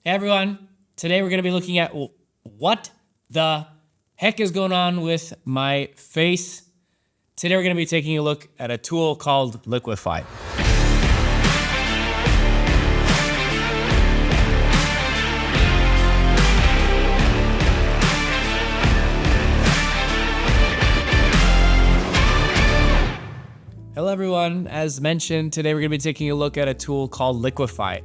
Hey everyone, today we're going to be looking at what the heck is going on with my face. Today we're going to be taking a look at a tool called Liquify. Hello everyone, as mentioned, today we're going to be taking a look at a tool called Liquify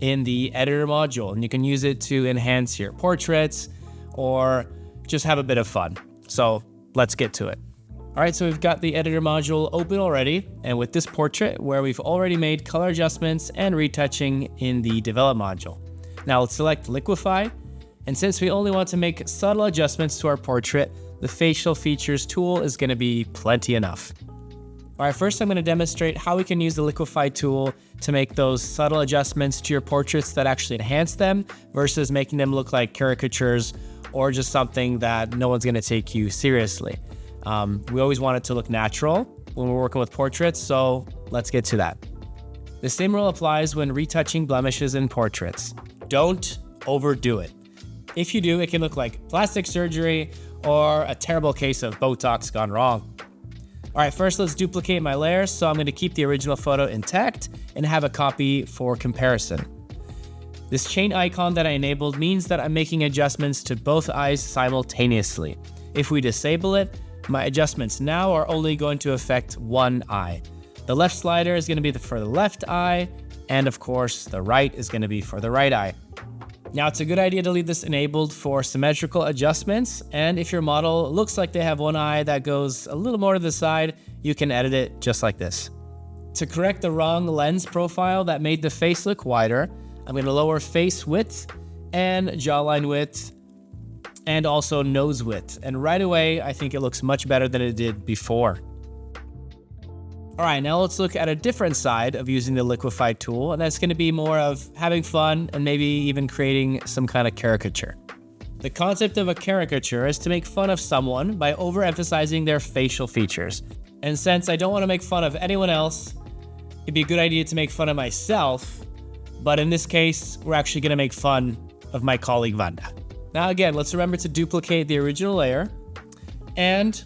in the editor module, and you can use it to enhance your portraits or just have a bit of fun. So let's get to it. All right, so we've got the editor module open already, and with this portrait where we've already made color adjustments and retouching in the develop module. Now let's select Liquify, and since we only want to make subtle adjustments to our portrait, the facial features tool is going to be plenty enough. All right, first I'm going to demonstrate how we can use the Liquify tool to make those subtle adjustments to your portraits that actually enhance them versus making them look like caricatures or just something that no one's going to take you seriously. We always want it to look natural when we're working with portraits, so let's get to that. The same rule applies when retouching blemishes in portraits. Don't overdo it. If you do, it can look like plastic surgery or a terrible case of Botox gone wrong. All right, first let's duplicate my layers. So I'm going to keep the original photo intact and have a copy for comparison. This chain icon that I enabled means that I'm making adjustments to both eyes simultaneously. If we disable it, my adjustments now are only going to affect one eye. The left slider is going to be for the left eye, and of course the right is going to be for the right eye. Now it's a good idea to leave this enabled for symmetrical adjustments, and if your model looks like they have one eye that goes a little more to the side, you can edit it just like this. To correct the wrong lens profile that made the face look wider, I'm going to lower face width and jawline width and also nose width. And right away, I think it looks much better than it did before. All right, now let's look at a different side of using the Liquify tool, and that's going to be more of having fun and maybe even creating some kind of caricature. The concept of a caricature is to make fun of someone by overemphasizing their facial features. And since I don't want to make fun of anyone else, it'd be a good idea to make fun of myself, but in this case, we're actually going to make fun of my colleague Wanda. Now again, let's remember to duplicate the original layer, and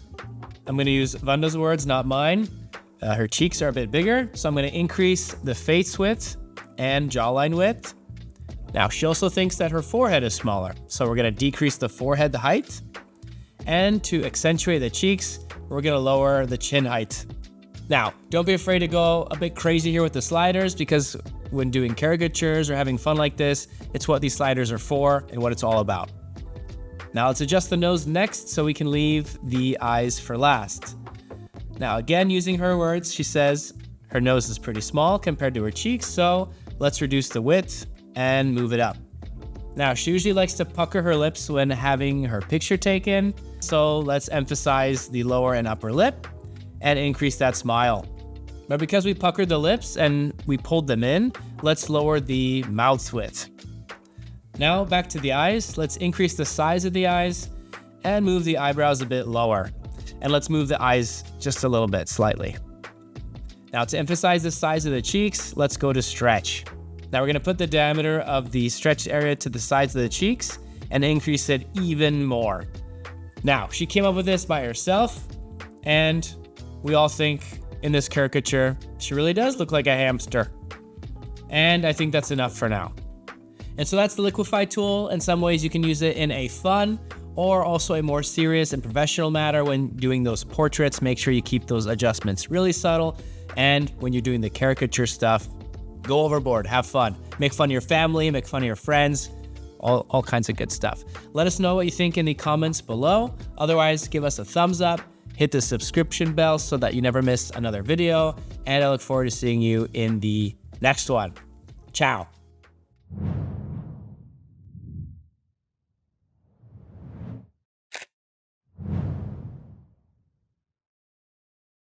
I'm going to use Wanda's words, not mine. Her cheeks are a bit bigger, so I'm going to increase the face width and jawline width. Now, she also thinks that her forehead is smaller, so we're going to decrease the forehead height. And to accentuate the cheeks, we're going to lower the chin height. Now, don't be afraid to go a bit crazy here with the sliders, because when doing caricatures or having fun like this, it's what these sliders are for and what it's all about. Now, let's adjust the nose next so we can leave the eyes for last. Now again, using her words, she says her nose is pretty small compared to her cheeks, so let's reduce the width and move it up. Now she usually likes to pucker her lips when having her picture taken, so let's emphasize the lower and upper lip and increase that smile. But because we puckered the lips and we pulled them in, let's lower the mouth width. Now back to the eyes, let's increase the size of the eyes and move the eyebrows a bit lower. And let's move the eyes just a little bit, slightly. Now to emphasize the size of the cheeks, let's go to stretch. Now we're gonna put the diameter of the stretched area to the sides of the cheeks and increase it even more. Now, she came up with this by herself, and we all think in this caricature, she really does look like a hamster. And I think that's enough for now. And so that's the Liquify tool. In some ways you can use it in a fun or also a more serious and professional matter. When doing those portraits, make sure you keep those adjustments really subtle. And when you're doing the caricature stuff, go overboard, have fun. Make fun of your family, make fun of your friends, all kinds of good stuff. Let us know what you think in the comments below. Otherwise, give us a thumbs up, hit the subscription bell so that you never miss another video. And I look forward to seeing you in the next one. Ciao.